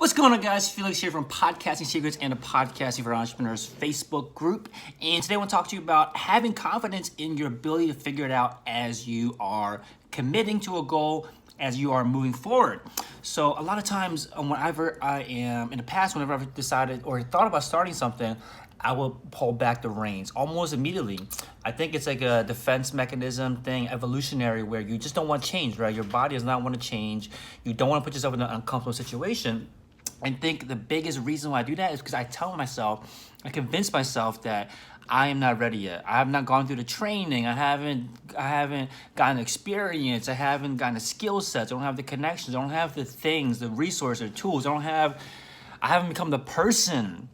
What's going on, guys? Felix here from Podcasting Secrets and the Podcasting for Entrepreneurs Facebook group. And today I want to talk to you about having confidence in your ability to figure it out as you are committing to a goal, as you are moving forward. So a lot of times, whenever I am, in the past, whenever I've decided or thought about starting something, I will pull back the reins almost immediately. I think it's like a defense mechanism thing, evolutionary, where you just don't want change, right? Your body does not want to change. You don't want to put yourself in an uncomfortable situation. I think the biggest reason why I do that is because I convince myself that I am not ready yet. I have not gone through the training. I haven't gotten experience. I haven't gotten the skill sets. I don't have the connections. I don't have the things, the resources, the tools. I haven't become the person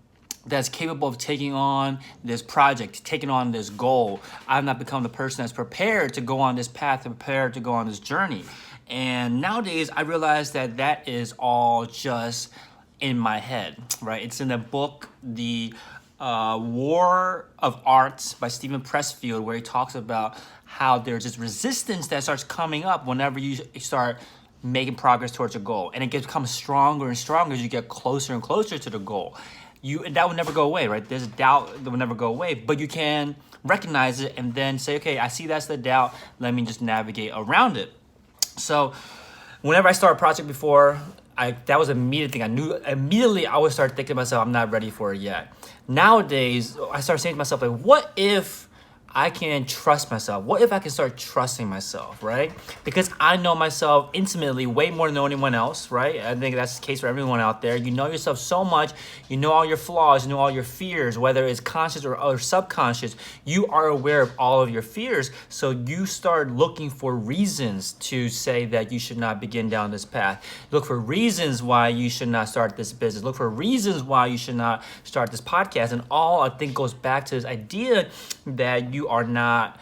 that's capable of taking on this project, taking on this goal. I've not become the person that's prepared to go on this path, prepared to go on this journey. And nowadays, I realize that is all just in my head, right? It's in the book, The War of Art by Steven Pressfield, where he talks about how there's this resistance that starts coming up whenever you start making progress towards a goal. And it becomes stronger and stronger as you get closer and closer to the goal. And that will never go away, right? There's a doubt that will never go away, but you can recognize it and then say, okay, I see that's the doubt. Let me just navigate around it. So whenever I start a project before, that was an immediate thing. I knew immediately I would start thinking to myself, I'm not ready for it yet. Nowadays, I start saying to myself, like, what if I can trust myself? What if I can start trusting myself, right? Because I know myself intimately way more than anyone else, right? I think that's the case for everyone out there. You know yourself so much. You know all your flaws. You know all your fears, whether it's conscious or subconscious. You are aware of all of your fears. So you start looking for reasons to say that you should not begin down this path. Look for reasons why you should not start this business. Look for reasons why you should not start this podcast. And all, I think, goes back to this idea that you are not,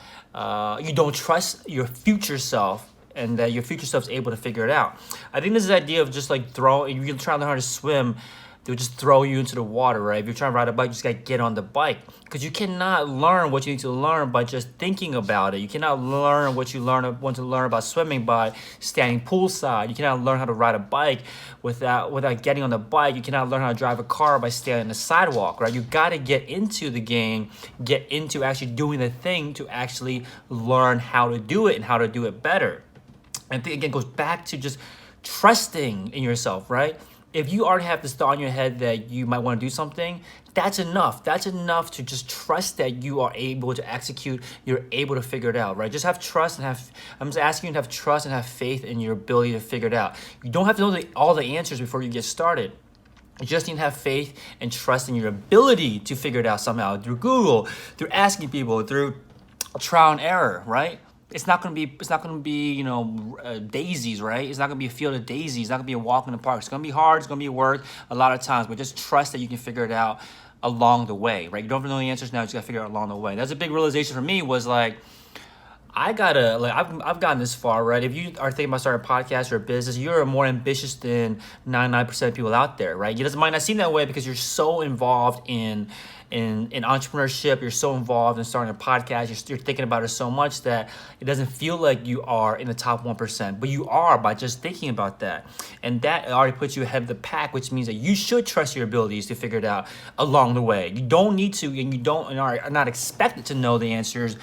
you don't trust your future self, and that your future self is able to figure it out. I think this is the idea of just like if you're trying to learn how to swim, they'll just throw you into the water, right? If you're trying to ride a bike, you just gotta get on the bike, because you cannot learn what you need to learn by just thinking about it. You cannot learn what you want to learn about swimming by standing poolside. You cannot learn how to ride a bike without getting on the bike. You cannot learn how to drive a car by standing on the sidewalk, right? You gotta get into the game, get into actually doing the thing to actually learn how to do it and how to do it better. And I think, again, it goes back to just trusting in yourself, right? If you already have this thought in your head that you might want to do something, that's enough. That's enough to just trust that you are able to execute, you're able to figure it out, right? Just have trust and I'm just asking you to have trust and have faith in your ability to figure it out. You don't have to know all the answers before you get started. You just need to have faith and trust in your ability to figure it out somehow, through Google, through asking people, through trial and error, right? It's not gonna be daisies, right? It's not gonna be a field of daisies. It's not gonna be a walk in the park. It's gonna be hard. It's gonna be work a lot of times, but just trust that you can figure it out along the way, right? You don't have to know the answers now. You just gotta figure it out along the way. That's a big realization for me. Was like, I've gotten this far, right? If you are thinking about starting a podcast or a business, you're more ambitious than 99% of people out there, right? It might not seem that way because you're so involved in entrepreneurship. You're so involved in starting a podcast. You're thinking about it so much that it doesn't feel like you are in the top 1%, but you are by just thinking about that. And that already puts you ahead of the pack, which means that you should trust your abilities to figure it out along the way. You don't need to, and you are not expected to know the answers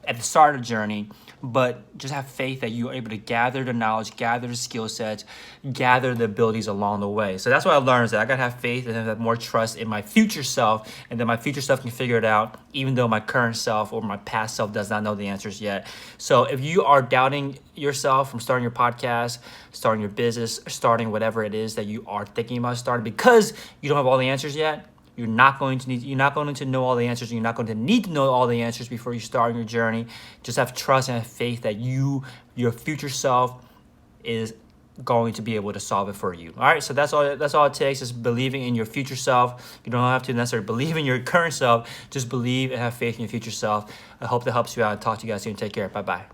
at the start of the journey, but just have faith that you're able to gather the knowledge, gather the skill sets, gather the abilities along the way. So that's what I learned, is that I gotta have faith and have more trust in my future self, and that my future self can figure it out, even though my current self or my past self does not know the answers yet. So if you are doubting yourself from starting your podcast, starting your business, starting whatever it is that you are thinking about starting because you don't have all the answers yet, you're not going to know all the answers. And you're not going to need to know all the answers before you start your journey. Just have trust and have faith that your future self, is going to be able to solve it for you. All right, so that's all it takes, is believing in your future self. You don't have to necessarily believe in your current self. Just believe and have faith in your future self. I hope that helps you out. Talk to you guys soon. Take care. Bye-bye.